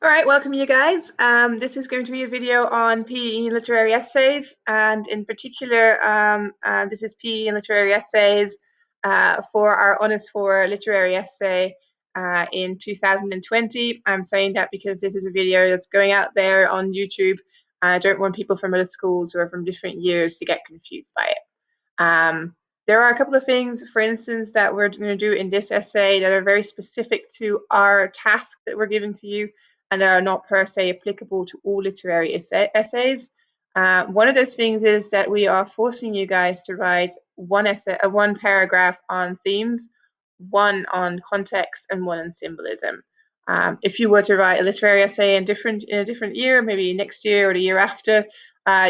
All right, welcome you guys. This is going to be a video on PE and literary essays, and in particular, this is PE and literary essays for our Honors for Literary Essay in 2020. I'm saying that because this is a video that's going out there on YouTube. I don't want people from other schools or from different years to get confused by it. There are a couple of things, for instance, that we're going to do in this essay that are very specific to our task that we're giving to you, and that are not per se applicable to all literary essays. One of those things is that we are forcing you guys to write one essay, one paragraph on themes, one on context, and one on symbolism. If you were to write a literary essay in a different year, maybe next year or the year after,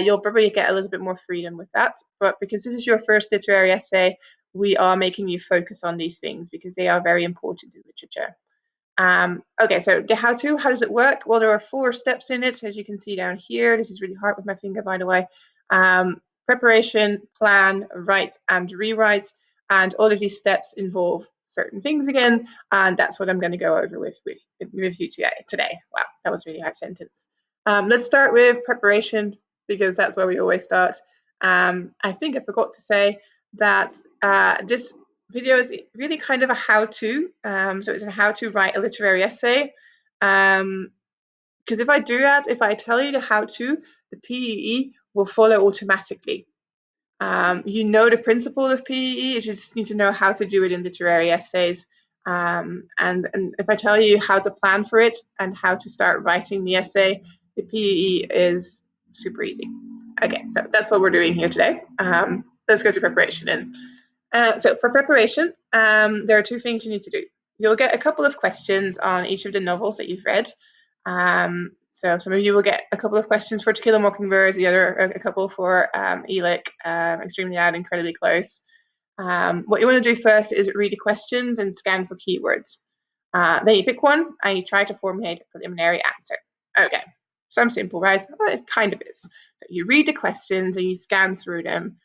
you'll probably get a little bit more freedom with that. But because this is your first literary essay, we are making you focus on these things because they are very important in literature. Okay, so the how-to, how does it work? Well, there are 4 steps in it, as you can see down here. This is really hard with my finger, by the way. Preparation, plan, write, and rewrite. And all of these steps involve certain things again, and that's what I'm going to go over with you today. Wow, that was a really hard sentence. Let's start with preparation, because that's where we always start. I think I forgot to say that this video is really kind of a how-to. So it's a how to write a literary essay. Because if I do that, if I tell you the how-to, the PEE will follow automatically. You know the principle of PEE, you just need to know how to do it in literary essays. And if I tell you how to plan for it and how to start writing the essay, the PEE is super easy. Okay, so that's what we're doing here today. Let's go to preparation then. So for preparation, there are 2 things you need to do. You'll get a couple of questions on each of the novels that you've read. So some of you will get a couple of questions for To Kill a Mockingbird, the other a couple for Elick, Extremely Loud, Incredibly Close. What you want to do first is read the questions and scan for keywords. Then you pick one and you try to formulate a preliminary answer. Okay, sounds simple, right? Well, it kind of is. So you read the questions and you scan through them.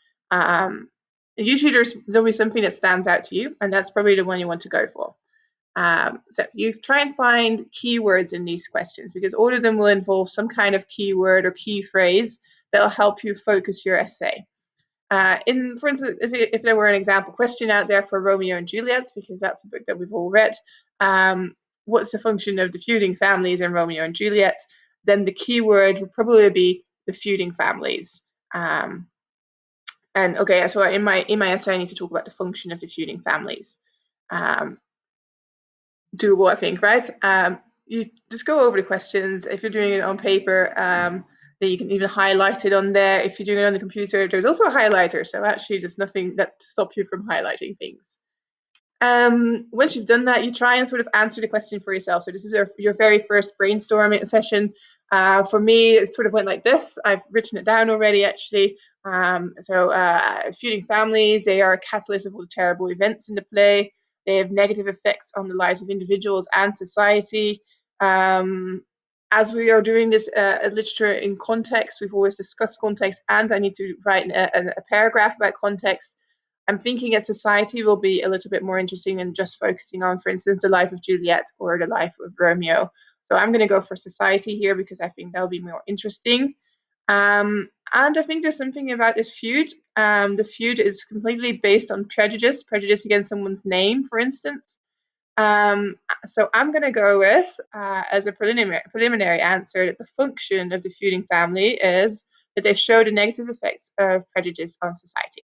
Usually there'll be something that stands out to you, and that's probably the one you want to go for. So you try and find keywords in these questions, because all of them will involve some kind of keyword or key phrase that will help you focus your essay. For instance, if there were an example question out there for Romeo and Juliet, because that's a book that we've all read, what's the function of the feuding families in Romeo and Juliet? Then the keyword would probably be the feuding families. And okay, so in my essay, I need to talk about the function of the feuding families. Doable, I think, right? You just go over the questions. If you're doing it on paper, then you can even highlight it on there. If you're doing it on the computer, there's also a highlighter. So actually, there's nothing that to stop you from highlighting things. Once you've done that, you try and sort of answer the question for yourself. So this is your very first brainstorming session. For me, it sort of went like this. I've written it down already, actually. Feuding families, they are a catalyst of all the terrible events in the play. They have negative effects on the lives of individuals and society. As we are doing this literature in context, we've always discussed context, and I need to write a paragraph about context. I'm thinking that society will be a little bit more interesting than just focusing on, for instance, the life of Juliet or the life of Romeo. So I'm going to go for society here because I think that'll be more interesting. And I think there's something about this feud. The feud is completely based on prejudice against someone's name, for instance. So I'm going to go with, as a preliminary answer, that the function of the feuding family is that they show the negative effects of prejudice on society.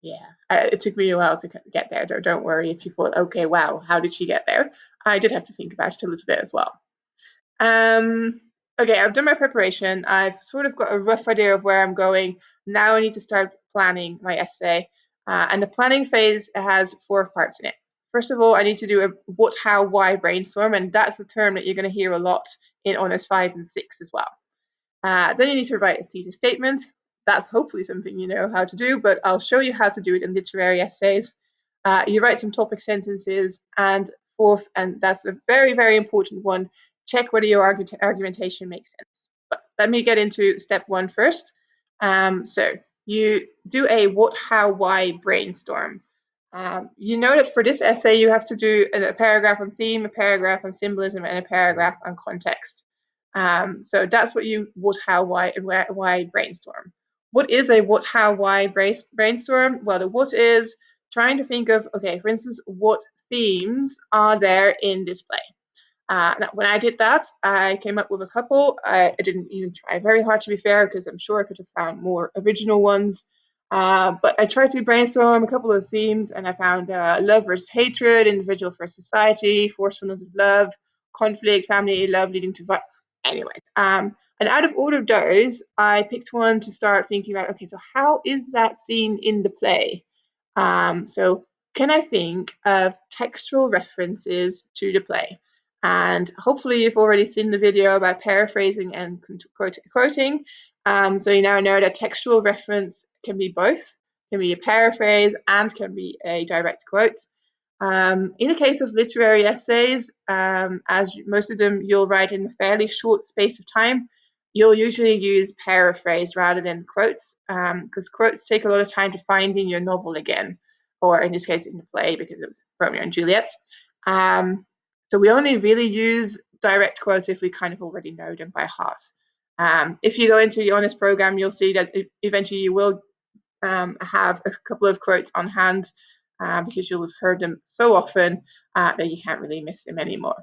Yeah, it took me a while to get there. Don't worry if you thought, okay, wow, how did she get there? I did have to think about it a little bit as well. Okay, I've done my preparation. I've sort of got a rough idea of where I'm going. Now I need to start planning my essay. And the planning phase has 4 parts in it. First of all, I need to do a what, how, why brainstorm, and that's a term that you're going to hear a lot in Honors 5 and 6 as well. Then you need to write a thesis statement. That's hopefully something you know how to do, but I'll show you how to do it in literary essays. You write some topic sentences, and fourth, and that's a very, very important one, check whether your argumentation makes sense. But let me get into step 1 first. So you do a what, how, why brainstorm. You know that for this essay, you have to do a paragraph on theme, a paragraph on symbolism, and a paragraph on context. So that's what you what, how, why brainstorm. What is a what, how, why brainstorm? Well, the what is trying to think of, okay, for instance, what themes are there in this play? Now, when I did that, I came up with a couple. I didn't even try very hard, to be fair, because I'm sure I could have found more original ones. But I tried to brainstorm a couple of themes, and I found love versus hatred, individual versus society, forcefulness of love, conflict, family, love leading to violence. Anyways, and out of all of those, I picked one to start thinking about. Okay, so how is that seen in the play? So can I think of textual references to the play? And hopefully you've already seen the video about paraphrasing and quoting. So you now know that textual reference can be both, can be a paraphrase and can be a direct quote. In the case of literary essays, as most of them you'll write in a fairly short space of time, you'll usually use paraphrase rather than quotes, because quotes take a lot of time to find in your novel again, or in this case in the play because it was Romeo and Juliet. So we only really use direct quotes if we kind of already know them by heart. If you go into the honors program, you'll see that eventually you will have a couple of quotes on hand because you'll have heard them so often that you can't really miss them anymore.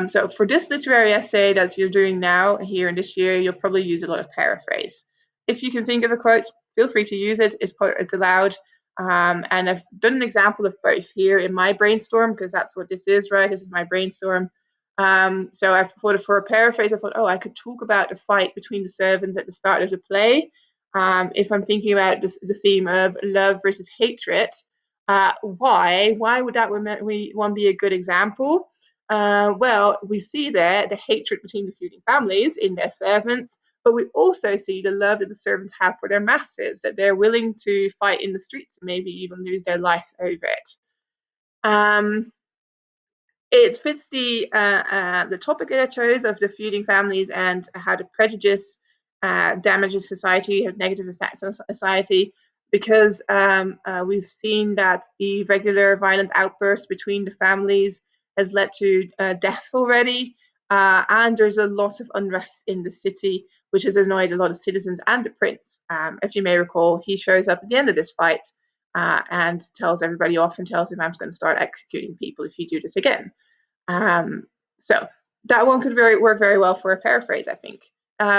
So for this literary essay that you're doing now here in this year, you'll probably use a lot of paraphrase. If you can think of a quote, feel free to use it. It's allowed. And I've done an example of both here in my brainstorm because that's what this is, right? This is my brainstorm. So I thought for a paraphrase, I thought, oh, I could talk about the fight between the servants at the start of the play. If I'm thinking about the theme of love versus hatred, why would that one be a good example? Well, we see there the hatred between the feuding families in their servants, but we also see the love that the servants have for their masters, that they're willing to fight in the streets and maybe even lose their life over it. It fits the topic that I chose of the feuding families and how the prejudice damages society, has negative effects on society, because we've seen that the regular violent outbursts between the families has led to death already, and there's a lot of unrest in the city, which has annoyed a lot of citizens and the prince. If you may recall, he shows up at the end of this fight and tells everybody off and tells them, I'm going to start executing people if you do this again. So that one could work very well for a paraphrase, I think.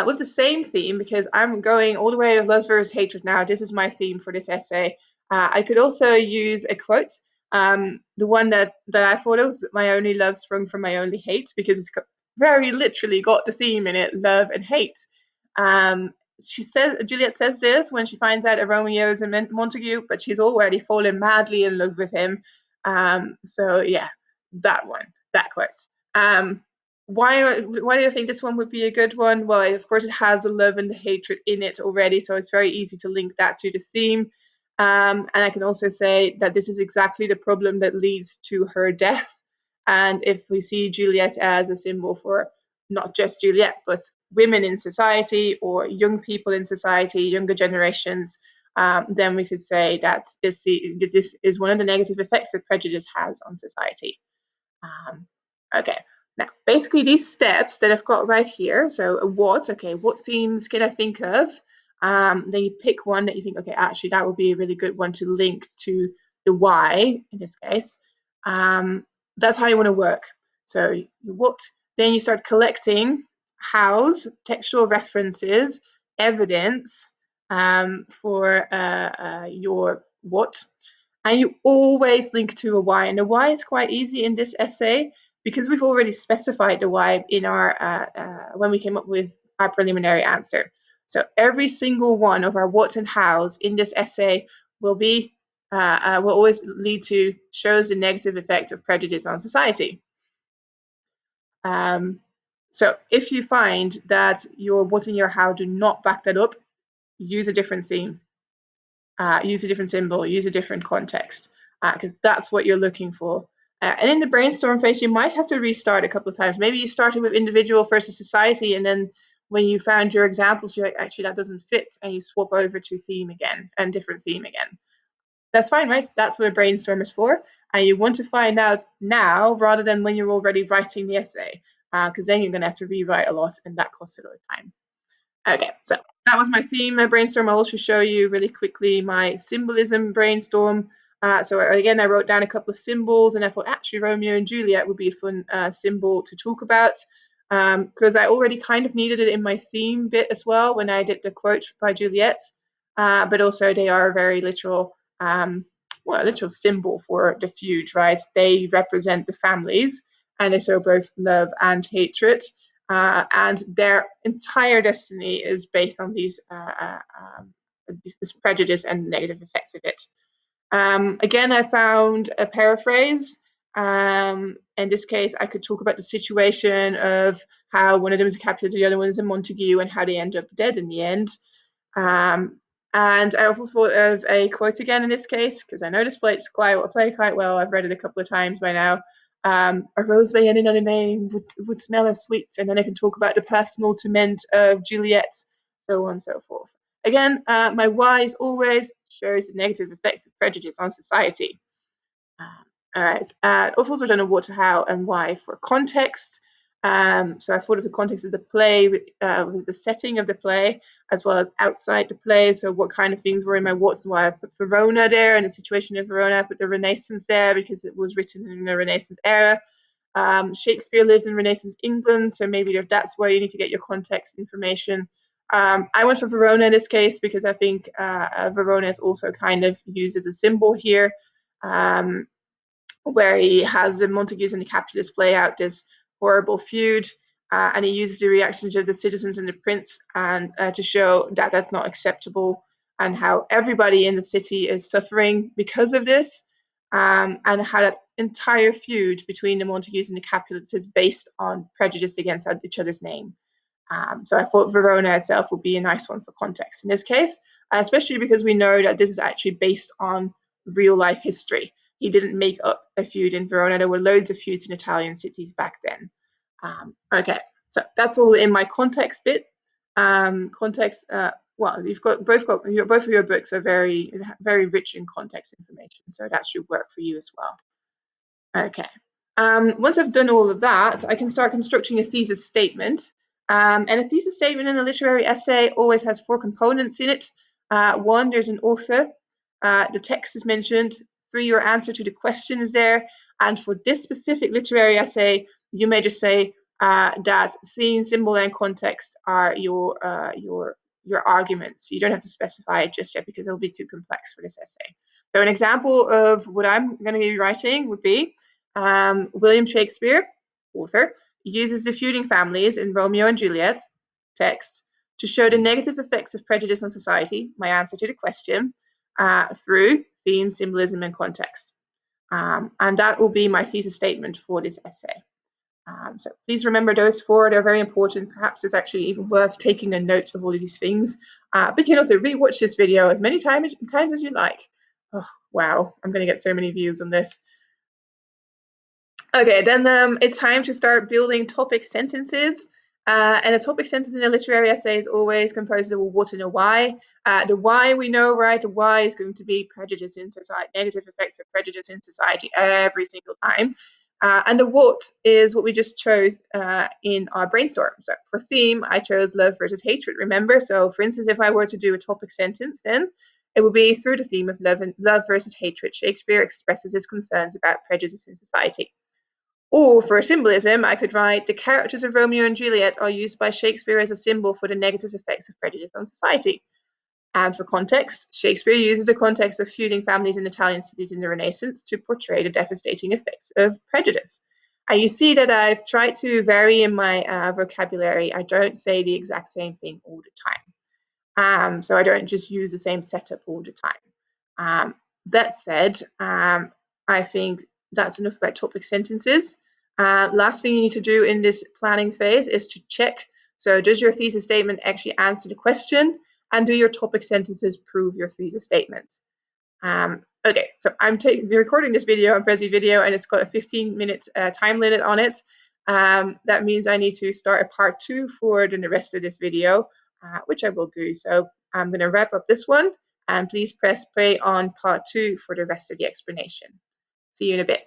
With the same theme, because I'm going all the way of love versus hatred now, this is my theme for this essay. I could also use a quote. The one that I thought of was my only love sprung from my only hate, because it's very literally got the theme in it, love and hate. Juliet says this when she finds out that Romeo is a Montague, but she's already fallen madly in love with him. So yeah, that one, that quote. Why do you think this one would be a good one? Well, of course, it has the love and the hatred in it already, so it's very easy to link that to the theme. And I can also say that this is exactly the problem that leads to her death. And if we see Juliet as a symbol for not just Juliet, but women in society or young people in society, younger generations, then we could say that this is one of the negative effects that prejudice has on society. Okay, now basically these steps that I've got right here. So what themes can I think of? Then you pick one that you think, okay, actually that would be a really good one to link to the why in this case. That's how you want to work. So what, then you start collecting hows, textual references, evidence for your what. And you always link to a why. And the why is quite easy in this essay because we've already specified the why in our when we came up with our preliminary answer. So every single one of our whats and hows in this essay will always lead to shows the negative effect of prejudice on society. So if you find that your what and your how do not back that up, use a different theme. Use a different symbol, use a different context, because that's what you're looking for. And in the brainstorm phase, you might have to restart a couple of times. Maybe you started with individual versus society, and then when you found your examples, you're like, actually, that doesn't fit, and you swap over to theme again and different theme again. That's fine, right? That's what a brainstorm is for. And you want to find out now rather than when you're already writing the essay, because then you're going to have to rewrite a lot, and that costs a lot of time. Okay, so that was my theme brainstorm. I'll also show you really quickly my symbolism brainstorm. So again, I wrote down a couple of symbols, and I thought actually Romeo and Juliet would be a fun symbol to talk about, because I already kind of needed it in my theme bit as well when I did the quote by Juliet. But also they are a very literal, well, a literal symbol for the feud, right? They represent the families, and they show both love and hatred. And their entire destiny is based on this prejudice and negative effects of it. Again, I found a paraphrase. In this case, I could talk about the situation of how one of them is a Capulet, the other one is a Montague, and how they end up dead in the end. And I also thought of a quote again in this case, because I know this play quite well. I've read it a couple of times by now. A rose by any other name would smell as sweet, and then I can talk about the personal torment of Juliet, so on and so forth. Again, my why is always shows the negative effects of prejudice on society. All right. I've also done a what, how, and why for context. So I thought of the context of the play with the setting of the play, as well as outside the play. So what kind of things were in my what and why. I put Verona there and the situation in Verona. I put the Renaissance there because it was written in the Renaissance era. Shakespeare lived in Renaissance England, so maybe that's where you need to get your context information. I went for Verona in this case because I think Verona is also kind of used as a symbol here, where he has the Montagues and the Capulets play out this horrible feud, and he uses the reactions of the citizens and the prince and to show that that's not acceptable, and how everybody in the city is suffering because of this, and how that entire feud between the Montagues and the Capulets is based on prejudice against each other's name. So I thought Verona itself would be a nice one for context in this case, especially because we know that this is actually based on real life history. He didn't make up a feud in Verona. There were loads of feuds in Italian cities back then. Okay, so that's all in my context bit. Context. Well, you've got both of your books are very rich in context information, so that should work for you as well. Okay. Once I've done all of that, I can start constructing a thesis statement. And a thesis statement in a literary essay always has four components in it. One, there's an author. The text is mentioned. Three, your answer to the question is there. And for this specific literary essay, you may just say that theme, symbol, and context are your arguments. You don't have to specify it just yet because it'll be too complex for this essay. So an example of what I'm going to be writing would be William Shakespeare, author, uses the feuding families in Romeo and Juliet text to show the negative effects of prejudice on society, my answer to the question, through theme, symbolism, and context. And that will be my thesis statement for this essay. So please remember those four, they're very important. Perhaps it's actually even worth taking a note of all of these things. But you can also rewatch this video as many times as you like. Oh, wow, I'm going to get so many views on this. Okay, then it's time to start building topic sentences. And a topic sentence in a literary essay is always composed of a what and a why. The why we know, right? The why is going to be prejudice in society, negative effects of prejudice in society every single time. And the what is what we just chose in our brainstorm. So for theme, I chose love versus hatred, remember? So for instance, if I were to do a topic sentence, then it would be through the theme of love versus hatred. Shakespeare expresses his concerns about prejudice in society. Or for symbolism, I could write the characters of Romeo and Juliet are used by Shakespeare as a symbol for the negative effects of prejudice on society. And for context, Shakespeare uses the context of feuding families in Italian cities in the Renaissance to portray the devastating effects of prejudice. And you see that I've tried to vary in my vocabulary. I don't say the exact same thing all the time. So I don't just use the same setup all the time. That said, I think that's enough about topic sentences. Last thing you need to do in this planning phase is to check. So does your thesis statement actually answer the question? And do your topic sentences prove your thesis statement? Okay, so I'm recording this video on Prezi Video, and it's got a 15-minute time limit on it. That means I need to start a part 2 for the rest of this video, which I will do. So I'm going to wrap up this one, and please press play on part 2 for the rest of the explanation. See you in a bit.